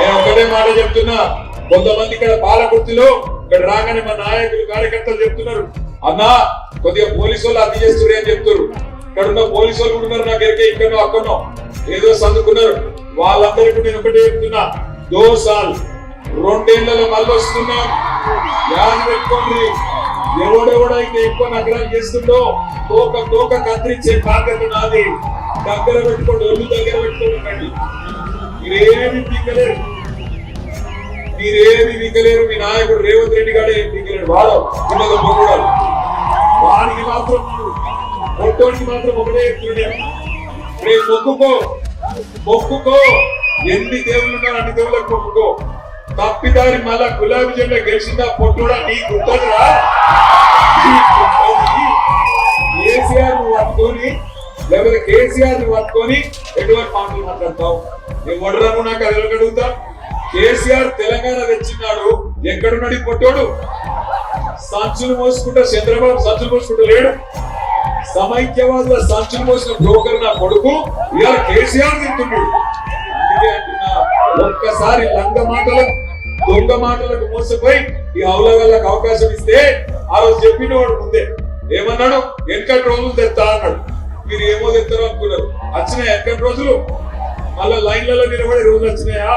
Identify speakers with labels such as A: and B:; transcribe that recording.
A: నేను ఒకటే మాట చెప్తున్నా, కొంతమంది ఇక్కడ పాలకుర్తిలో ఇక్కడ రాగానే మా నాయకులు కార్యకర్తలు చెప్తున్నారు, అన్నా కొద్దిగా పోలీసు వాళ్ళు అది చేస్తున్నారు అని చెప్తారు. ఇక్కడ ఉన్న పోలీసు వాళ్ళు కూడా ఉన్నారు, నాకు ఎరికే ఇక్కడో అక్కడో ఏదో చదువుకున్నారు. వాళ్ళందరికీ నేను ఒకటే చెప్తున్నా, 2 సార్లు 2 ఏళ్లలో మళ్ళీ వస్తున్నాం. యాన్ పెట్టుకోండి, ఎవడెవడైతే ఎక్కువ నగరాలు చేస్తుందో తోక కత్తిరించే బాధ్యత నాది. దగ్గర పెట్టుకోండి, ఒళ్ళు దగ్గర పెట్టుకోండి. మీరేమి పీకలేరు, మీరేమి పీకలేరు. మీ నాయకుడు రేవంత్ రెడ్డి గారు ఏం పీకలేడు. వాడు చిన్నగా పొగడాలి, వాడికి మాత్రం మొట్టోడికి మాత్రం ఒకటే చెప్తుండే, రేపు మొక్కుకో ఎన్ని దేవుళ్ళు ఉన్నారు అన్ని దేవుళ్ళకి మొక్కుకో. తప్పిదారి మళ్ళా గులాబీ జెండా గెలిచిందా పొట్టుడా నీకు ఉంటుందిరా. కేసీఆర్ నువ్వు పట్టుకొని లేకపోతే కేసీఆర్ నువ్వు పట్టుకొని ఎటువంటి మాటలు మాట్లాడతావు? ఎవడరాను నాకు అది అడుగుతా. కేసీఆర్ తెలంగాణ తెచ్చినాడు, ఎక్కడున్నాడు ఈ పొట్టోడు? సంచులు మోసుకుంటా, చంద్రబాబు సంచులు మోసుకుంటూ లేడు. సమైక్యవాదుల సంచులు మోసిన బ్రోకర్ నా కొడుకు ఇలా కేసీఆర్ తింటున్నాడు. ఒక్కసారి దొంగ మాటలకు మోసపోయి ఈ అవలగాళ్ళకు అవకాశం ఇస్తే ఆ రోజు చెప్పిన వాడు ముందే ఏమన్నాడు, వెనకటి రోజులు తెస్తా అన్నాడు. మీరు ఏమో తెస్తారో అనుకున్నారు, వచ్చినాయి వెనకటి రోజులు. మళ్ళా లైన్లలో నిలబడే రోజులు వచ్చినాయా?